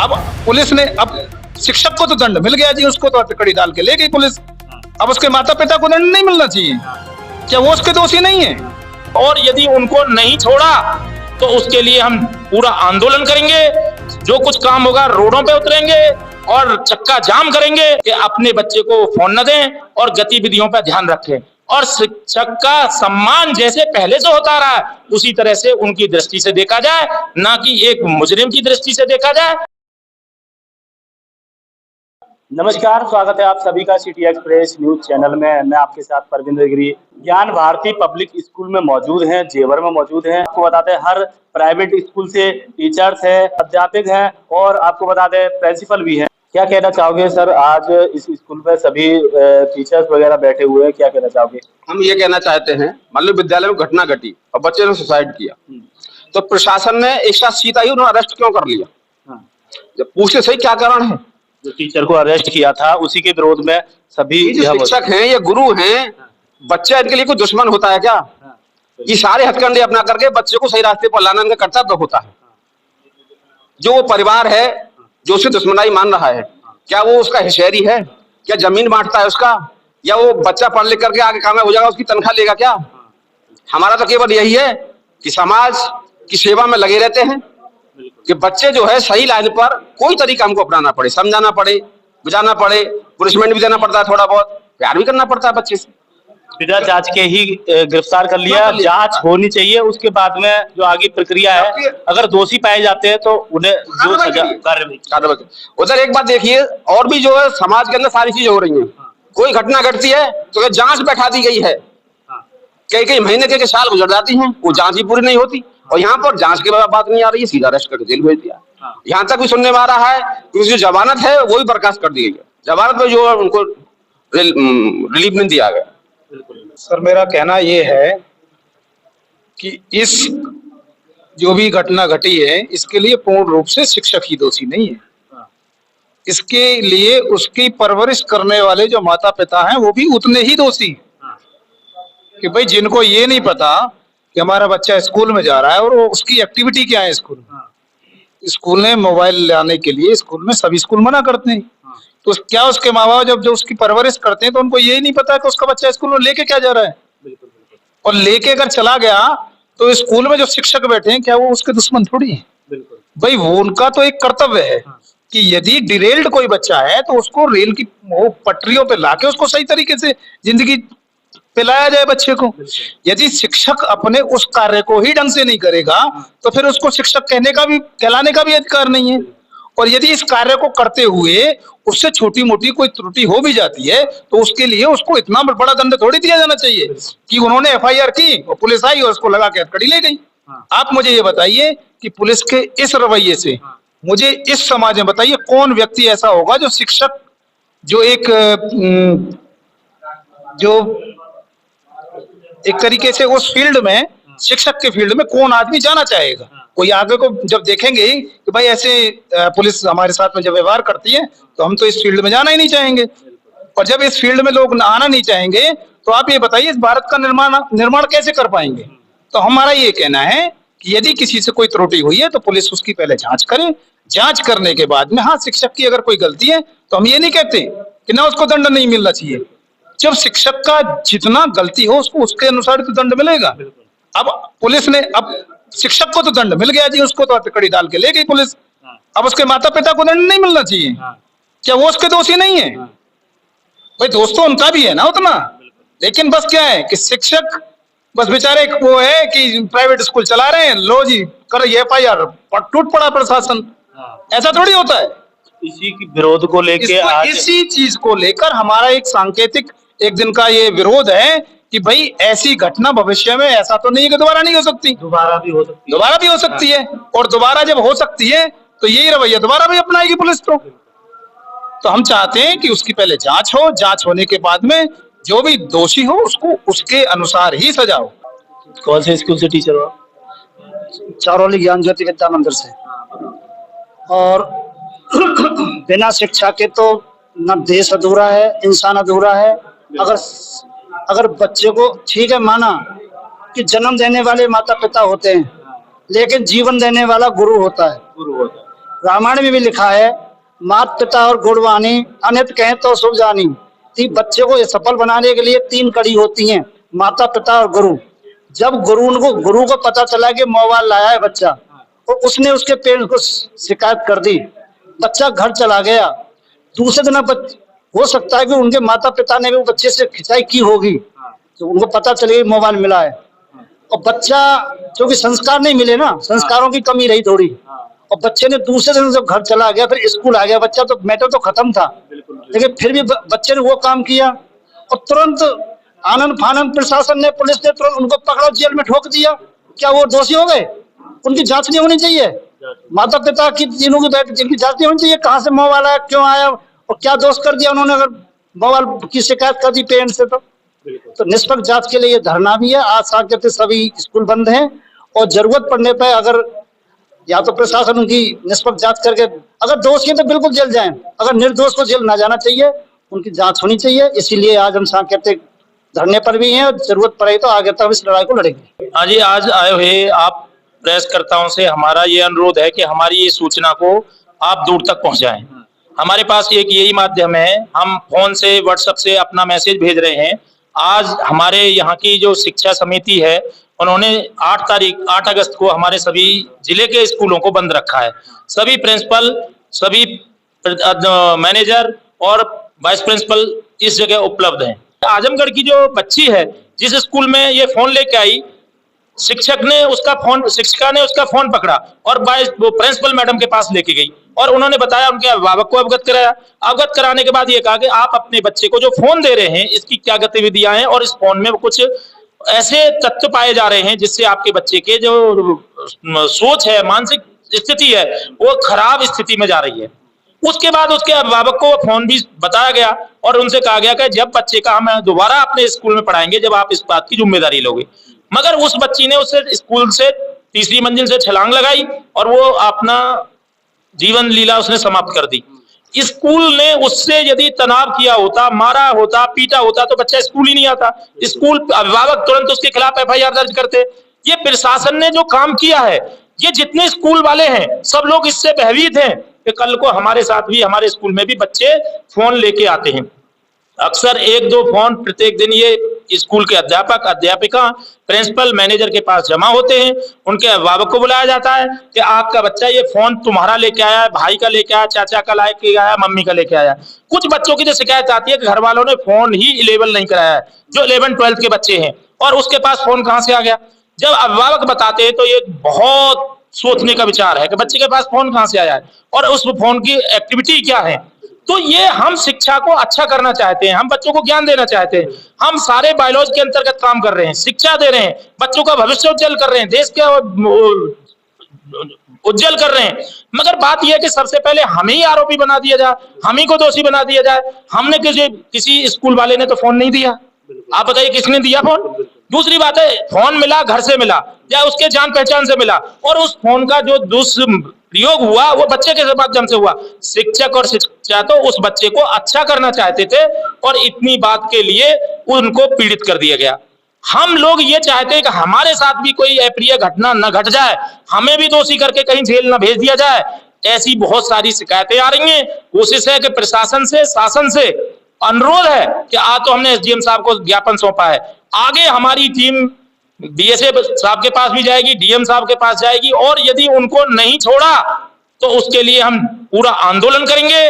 अब पुलिस ने, अब शिक्षक को तो दंड मिल गया जी, उसको तो हथकड़ी डाल के ले गई पुलिस। अब उसके माता पिता को दंड नहीं मिलना चाहिए? क्या वो उसके दोषी नहीं है? और यदि उनको नहीं छोड़ा तो उसके लिए हम पूरा आंदोलन करेंगे। जो कुछ काम होगा रोडों पे उतरेंगे और चक्का जाम करेंगे कि अपने बच्चे को फोन न दें और गतिविधियों पर ध्यान रखें। और शिक्षक का सम्मान जैसे पहले से होता रहा है उसी तरह से उनकी दृष्टि से देखा जाए, ना कि एक मुजरिम की दृष्टि से देखा जाए। नमस्कार, स्वागत है आप सभी का सिटी एक्सप्रेस न्यूज चैनल में। मैं आपके साथ परविंदर गिरी ज्ञान भारती पब्लिक स्कूल में मौजूद हैं, जेवर में मौजूद हैं। आपको बता दें हर प्राइवेट स्कूल से टीचर्स हैं, अध्यापक हैं और आपको बता दें प्रिंसिपल भी हैं। क्या कहना चाहोगे सर, आज इस स्कूल में सभी टीचर्स वगैरह बैठे हुए हैं, क्या कहना चाहोगे? हम ये कहना चाहते हैं, मान लो विद्यालय में घटना घटी और बच्चे ने सुसाइड किया, तो प्रशासन ने एक साथ सीधा ही उन्हें अरेस्ट क्यों कर लिया? जब पूछे सही क्या कारण है। जो टीचर को अरेस्ट किया था उसी के विरोध में सभी जो शिक्षक हैं, ये गुरु हैं, बच्चा इनके लिए कोई दुश्मन होता है क्या? ये सारे हथकंडे अपना करके बच्चे को सही रास्ते पर लाना इनका कर्तव्य होता है। जो वो परिवार है जो उसे दुश्मनाई मान रहा है, क्या वो उसका हिस्सेदारी है? क्या जमीन बांटता है उसका? या वो बच्चा पढ़ लिख करके आगे कामयाब हो जाएगा, उसकी तनख्वाह लेगा क्या? हमारा तो केवल यही है कि समाज की सेवा में लगे रहते हैं कि बच्चे जो है सही लाइन पर कोई तरीका हमको अपनाना पड़े, समझाना पड़े, बुझाना पड़े, पुनिशमेंट भी देना पड़ता है, थोड़ा बहुत प्यार भी करना पड़ता है बच्चे से। बिना जांच के ही गिरफ्तार कर लिया। जांच होनी चाहिए, उसके बाद में जो आगे प्रक्रिया है, अगर दोषी पाए जाते हैं तो उन्हें जो सजा कार्रवाई। उधर एक बात देखिए, और भी जो है समाज के अंदर सारी चीजें हो रही हैं। कोई घटना घटती है तो जांच बैठा दी गई है, कई कई महीने कई साल गुजर जाती हैं, वो जांच ही पूरी नहीं होती। और यहाँ पर जांच के बाद बात नहीं आ रही है, सीधा अरेस्ट करके जेल भेज दिया। यहाँ तक भी सुनने में आ रहा है कि उसकी जमानत है वो भी बर्खास्त कर दी गई है, जमानत में जो है उनको रिलीफ नहीं दिया गया। सर मेरा कहना ये है कि इस जो भी घटना घटी है इसके लिए पूर्ण रूप से शिक्षक ही दोषी नहीं है। इसके लिए उसकी परवरिश करने वाले जो माता पिता हैं वो भी उतने ही दोषी हैं। कि भाई जिनको ये नहीं पता कि हमारा बच्चा स्कूल में जा रहा है और वो उसकी एक्टिविटी क्या है स्कूल में। स्कूल ने मोबाइल लाने के लिए स्कूल में सभी स्कूल मना करते हैं, तो क्या उसके माँ बाप जब जो उसकी परवरिश करते हैं तो उनको यही नहीं पता कि उसका बच्चा स्कूल में लेके क्या जा रहा है। और लेके अगर चला गया तो स्कूल में जो शिक्षक बैठे हैं क्या वो उसके दुश्मन थोड़ी है? भाई वो उनका तो एक कर्तव्य है कि यदि डिरेल्ड कोई बच्चा है तो उसको रेल की वो पटरियों पे लाके उसको सही तरीके से जिंदगी पिलाया जाए बच्चे को। यदि शिक्षक अपने उस कार्य को ही ढंग से नहीं करेगा तो फिर उसको शिक्षक कहलाने का भी अधिकार नहीं है। और यदि इस कार्य को करते हुए उससे छोटी मोटी कोई त्रुटि हो भी जाती है तो उसके लिए उसको इतना बड़ा दंड थोड़ी दिया जाना चाहिए कि उन्होंने एफआईआर की और पुलिस आई और उसको लगा के हथकड़ी ले गई। आप मुझे ये बताइए कि पुलिस के इस रवैये से मुझे इस समाज में बताइए कौन व्यक्ति ऐसा होगा जो शिक्षक जो एक तरीके से उस फील्ड में शिक्षक के फील्ड में कौन आदमी जाना चाहेगा? कोई आगे को जब देखेंगे कि भाई ऐसे पुलिस हमारे साथ में जब व्यवहार करती है तो हम तो इस फील्ड में जाना ही नहीं चाहेंगे। और जब इस फील्ड में लोग आना नहीं चाहेंगे तो आप ये बताइए इस भारत का निर्माण कैसे कर पाएंगे? तो हमारा ये कहना है कि यदि किसी से कोई त्रुटि हुई है तो पुलिस उसकी पहले जांच करे, जांच करने के बाद में हाँ शिक्षक की अगर कोई गलती है तो हम ये नहीं कहते कि ना उसको दंड नहीं मिलना चाहिए। जब शिक्षक का जितना गलती हो उसको उसके अनुसार तो दंड मिलेगा। अब पुलिस ने, अब शिक्षक को तो दंड मिल गया जी, उसको तो हथकड़ी डाल के ले गई पुलिस। अब उसके माता पिता को दंड नहीं मिलना चाहिए? क्या वो उसके दोषी नहीं है? भाई दोस्त तो उनका भी है ना उतना। लेकिन बस क्या है कि शिक्षक बस बेचारे वो है कि प्राइवेट स्कूल चला रहे हैं, लो जी कर एफआईआर, टूट पड़ा प्रशासन। ऐसा थोड़ी होता है। इसी की विरोध को लेकर इसी चीज को लेकर हमारा एक सांकेतिक एक दिन का ये विरोध है कि भाई ऐसी घटना भविष्य में ऐसा तो नहीं है कि दोबारा नहीं हो सकती, दोबारा भी हो सकती है। और दोबारा जब हो सकती है तो यही रवैया दोबारा भी अपनाएगी पुलिस। तो हम चाहते हैं कि उसकी पहले जांच हो, जांच होने के बाद में जो भी दोषी हो उसको उसके अनुसार ही सजा हो। कौन से स्कूल से टीचर हो? चारोली ज्ञान ज्योति विद्या मंदिर से। और बिना शिक्षा के तो न देश अधूरा है, इंसान अधूरा है। अगर बच्चे को ठीक है माना कि जन्म देने वाले माता पिता होते हैं, लेकिन जीवन देने वाला गुरु होता है। रामायण में भी लिखा है, मात पिता और गुणवाणी अनित कहें तो शुभ जानी। बच्चे को ये सफल बनाने के लिए 3 कड़ी होती हैं, माता पिता और गुरु। जब गुरु को पता चला कि मोबाइल लाया है बच्चा, तो उसने उसके पेरेंट्स को शिकायत कर दी, बच्चा घर चला गया। दूसरे दिन हो सकता है कि उनके माता पिता ने भी वो बच्चे से खिंचाई की होगी, तो उनको पता चले मोबाइल मिला है, और बच्चा क्योंकि संस्कार नहीं मिले ना, संस्कारों की कमी रही थोड़ी, और बच्चे ने दूसरे दिन जब घर चला गया, फिर स्कूल आ गया बच्चा, तो मैटर तो खत्म था, लेकिन फिर भी बच्चे ने वो काम किया, और तुरंत आनंद फानंद प्रशासन ने, पुलिस ने तुरंत उनको पकड़ा, जेल में ठोक दिया। क्या वो दोषी हो गए? उनकी जांच नहीं होनी चाहिए? माता पिता की तीनों की जिनकी जांच नहीं होनी चाहिए, कहाँ से मोबाइल आया, क्यों आया और क्या दोष कर दिया उन्होंने? अगर मोबाइल की शिकायत कर दी पेरेंट्स से, तो निष्पक्ष जांच के लिए धरना भी है। आज साकेत सभी स्कूल बंद हैं, और जरूरत पड़ने पर अगर या तो प्रशासन उनकी निष्पक्ष जांच करके, अगर दोषी हैं तो बिल्कुल जेल जाएं, अगर निर्दोष को जेल ना जाना चाहिए, उनकी जांच होनी चाहिए। इसीलिए आज हम साकेत धरने पर भी हैं, जरूरत पड़े तो आगे तक इस लड़ाई को लड़ेंगे। हाँ जी, आज आए हुए आप प्रेसकर्ताओं से हमारा ये अनुरोध है कि हमारी ये सूचना को आप दूर तक पहुंचाएं। हमारे पास एक यही माध्यम है, हम फोन से, व्हाट्सएप से अपना मैसेज भेज रहे हैं। आज हमारे यहाँ की जो शिक्षा समिति है, उन्होंने 8 अगस्त को हमारे सभी जिले के स्कूलों को बंद रखा है। सभी प्रिंसिपल, सभी मैनेजर और वाइस प्रिंसिपल इस जगह उपलब्ध हैं। आजमगढ़ की जो बच्ची है, जिस स्कूल में ये फोन लेके आई, शिक्षिका ने उसका फोन पकड़ा और वो प्रिंसिपल मैडम के पास लेके गई, और उन्होंने बताया, उनके अभिभावक को अवगत कराया। अवगत कराने के बाद ये कहा कि आप अपने बच्चे को जो फोन दे रहे हैं, इसकी क्या गतिविधियां हैं, और इस फोन में कुछ ऐसे तथ्य पाए जा रहे हैं जिससे आपके बच्चे के जो सोच है, मानसिक स्थिति है, वो खराब स्थिति में जा रही है। उसके बाद उसके अभिभावक को फोन भी बताया गया और उनसे कहा गया कि जब बच्चे का हम दोबारा अपने स्कूल में पढ़ाएंगे, जब आप इस बात की जिम्मेदारी लोगे। मगर उस बच्ची ने उससे स्कूल से 3री मंजिल से छलांग लगाई और वो अपना जीवन लीला उसने समाप्त कर दी। स्कूल ने उससे यदि तनाव किया होता, मारा होता, पीटा होता, तो बच्चा स्कूल ही नहीं आता। स्कूल अभिभावक तुरंत उसके खिलाफ FIR दर्ज करते। ये प्रशासन ने जो काम किया है, ये जितने स्कूल वाले हैं, सब लोग इससे भयभीत हैं कि कल को हमारे साथ भी, हमारे स्कूल में भी बच्चे फोन लेके आते हैं। अक्सर 1-2 फोन प्रत्येक दिन ये स्कूल के अध्यापक, अध्यापिका, प्रिंसिपल, मैनेजर के पास जमा होते हैं। उनके अभिभावक को बुलाया जाता है कि आपका बच्चा ये फोन तुम्हारा लेके आया है, भाई का लेके आया, चाचा का लेके आया, मम्मी का लेके आया। कुछ बच्चों की जो शिकायत आती है कि घर वालों ने फोन ही इनेबल नहीं कराया है, जो 11-12 के बच्चे हैं, और उसके पास फोन कहां से आ गया। जब अभिभावक बताते हैं तो ये बहुत सोचने का विचार है कि बच्चे के पास फोन कहां से आया है और उस फोन की एक्टिविटी क्या है। तो ये हम शिक्षा को अच्छा करना चाहते हैं, हम बच्चों को ज्ञान देना चाहते हैं, हम सारे बायोलॉजी के अंतर्गत काम कर रहे हैं, शिक्षा दे रहे हैं, बच्चों का भविष्य उज्जवल कर रहे हैं, देश के उज्जवल कर रहे हैं। मगर बात यह है कि सबसे पहले हमें ही आरोपी बना दिया जाए, हम ही को दोषी बना दिया जाए। हमने किसी स्कूल वाले ने तो फोन नहीं दिया, आप बताइए किसने दिया फोन। दूसरी बात है, फोन मिला घर से मिला या उसके जान पहचान से मिला, और उस फोन का जो दुष्प्रयोग हुआ वो बच्चे के माध्यम से हुआ। शिक्षक और शिक्षा तो उस बच्चे को अच्छा करना चाहते थे और इतनी बात के लिए उनको पीड़ित कर दिया गया। हम लोग ये चाहते हैं कि हमारे साथ भी कोई अप्रिय घटना न घट जाए, हमें भी दोषी करके कहीं जेल न भेज दिया जाए। ऐसी बहुत सारी शिकायतें आ रही हैं। कोशिश है कि प्रशासन से, शासन से अनुरोध है कि आज तो हमने SDM साहब को ज्ञापन सौंपा है, आगे हमारी टीम DSA साहब के पास भी जाएगी, DM साहब के पास जाएगी, और यदि उनको नहीं छोड़ा तो उसके लिए हम पूरा आंदोलन करेंगे।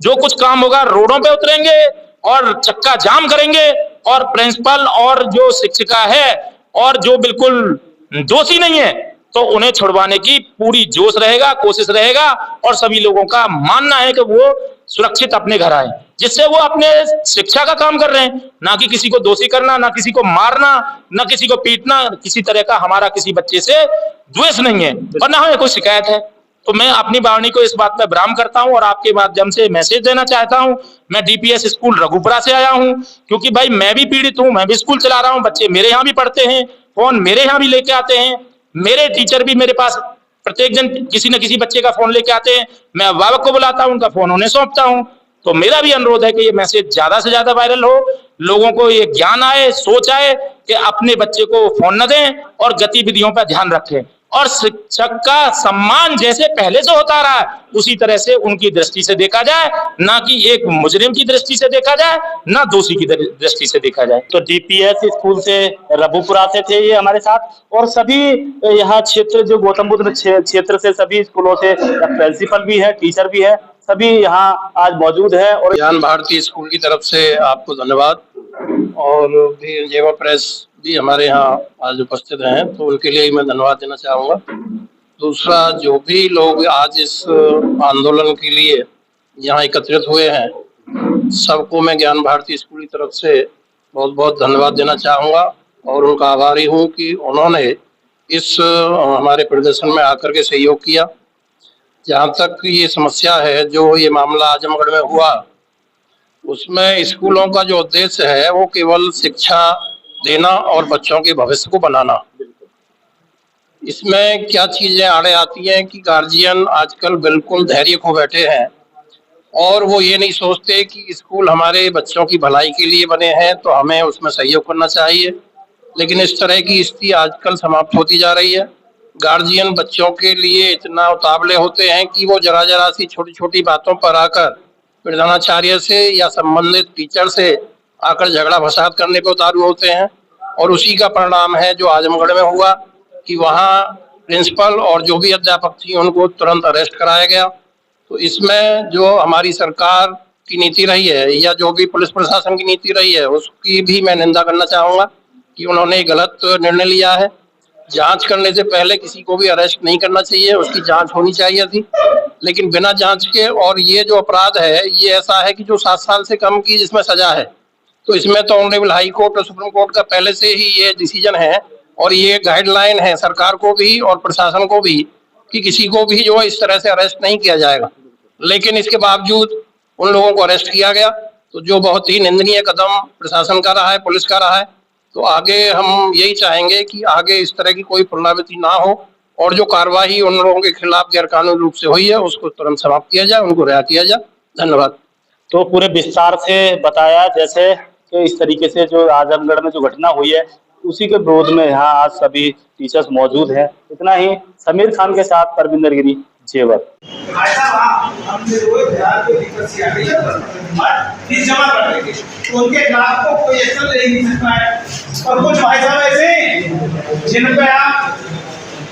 जो कुछ काम होगा रोडों पे उतरेंगे और चक्का जाम करेंगे, और प्रिंसिपल और जो शिक्षिका है और जो बिल्कुल दोषी नहीं है तो उन्हें छुड़वाने की पूरी जोश रहेगा, कोशिश रहेगा, और सभी लोगों का मानना है कि वो सुरक्षित अपने घर आए, जिससे वो अपने शिक्षा का काम कर रहे हैं, ना कि किसी को दोषी करना, ना किसी को मारना, ना किसी को पीटना। किसी तरह का हमारा किसी बच्चे से द्वेष नहीं है और ना हमें कोई शिकायत है। तो मैं अपनी वाणी को इस बात पर विराम करता हूं और आपके माध्यम से मैसेज देना चाहता हूं। मैं DPS स्कूल रघुपुरा से आया हूं, क्योंकि भाई मैं भी पीड़ित हूं, मैं भी स्कूल चला रहा हूं, बच्चे मेरे यहाँ भी पढ़ते हैं, फोन मेरे यहाँ भी लेके आते हैं, मेरे टीचर भी मेरे पास प्रत्येक दिन किसी न किसी बच्चे का फोन लेके आते हैं। मैं अभिभावक को बुलाता हूं, उनका फोन उन्हें सौंपता हूं। तो मेरा भी अनुरोध है कि ये मैसेज ज्यादा से ज्यादा वायरल हो, लोगों को ये ज्ञान आए, सोच आए कि अपने बच्चे को फोन न दें और गतिविधियों पर ध्यान रखें। और शिक्षक का सम्मान जैसे पहले से होता रहा है उसी तरह से उनकी दृष्टि से देखा जाए, ना कि एक मुजरिम की दृष्टि से देखा जाए, ना दोषी की दृष्टि से देखा जाए। तो डीपीएस स्कूल से रबुपुरा से थे ये हमारे साथ, और सभी यहाँ क्षेत्र जो गौतम बुद्ध क्षेत्र से सभी स्कूलों से प्रिंसिपल भी है, टीचर भी है, सभी यहाँ आज मौजूद है। और ज्ञान भारती स्कूल की तरफ से आपको धन्यवाद, और भी जेवर प्रेस भी हमारे यहाँ आज उपस्थित हैं तो उनके लिए मैं धन्यवाद देना चाहूँगा। दूसरा, जो भी लोग आज इस आंदोलन के लिए यहाँ एकत्रित हुए हैं सबको मैं ज्ञान भारती स्कूल की तरफ से बहुत बहुत धन्यवाद देना चाहूँगा और उनका आभारी हूँ कि उन्होंने इस हमारे प्रदर्शन में आकर के सहयोग किया। जहाँ तक ये समस्या है, जो ये मामला आजमगढ़ में हुआ, उसमें स्कूलों का जो उद्देश्य है वो केवल शिक्षा देना और बच्चों के भविष्य को बनाना। इसमें क्या चीजें आड़े आती हैं कि गार्जियन आजकल बिल्कुल धैर्य खो बैठे हैं और वो ये नहीं सोचते कि स्कूल हमारे बच्चों की भलाई के लिए बने हैं तो हमें उसमें सहयोग करना चाहिए। लेकिन इस तरह की स्थिति आजकल समाप्त होती जा रही है। गार्जियन बच्चों के लिए इतना उतावले होते हैं कि वो जरा जरा सी छोटी छोटी बातों पर आकर प्रधानाचार्य से या संबंधित टीचर से आकर झगड़ा फसाद करने पे उतारू होते हैं, और उसी का परिणाम है जो आजमगढ़ में हुआ कि वहाँ प्रिंसिपल और जो भी अध्यापक थी उनको तुरंत अरेस्ट कराया गया। तो इसमें जो हमारी सरकार की नीति रही है या जो भी पुलिस प्रशासन की नीति रही है उसकी भी मैं निंदा करना चाहूँगा कि उन्होंने गलत निर्णय लिया है। जांच करने से पहले किसी को भी अरेस्ट नहीं करना चाहिए, उसकी जांच होनी चाहिए थी, लेकिन बिना जांच के। और ये जो अपराध है ये ऐसा है कि जो 7 साल से कम की जिसमें सजा है, तो इसमें तो ऑनरेबल हाई कोर्ट और सुप्रीम कोर्ट का पहले से ही ये डिसीजन है और ये गाइडलाइन है सरकार को भी और प्रशासन को भी कि किसी को भी जो है इस तरह से अरेस्ट नहीं किया जाएगा। लेकिन इसके बावजूद उन लोगों को अरेस्ट किया गया, तो जो बहुत ही निंदनीय कदम प्रशासन का रहा है, पुलिस का रहा है। तो आगे हम यही चाहेंगे कि आगे इस तरह की कोई पुनरावृत्ति ना हो और जो कार्रवाई उन लोगों के खिलाफ गैरकानूनी रूप से हुई है उसको तुरंत समाप्त किया जाए, उनको रिहा किया जाए। धन्यवाद। तो पूरे विस्तार से बताया जैसे कि इस तरीके से जो आजमगढ़ में जो घटना हुई है उसी के विरोध में यहाँ आज सभी टीचर्स मौजूद हैं। इतना ही, समीर खान के साथ परविंदर गिरी, जेवर। फीस जमा कर देंगे तो उनके खिलाफ को कोई एक्शन ले नहीं सकता है। और कुछ भाई साहब ऐसे जिन पे आप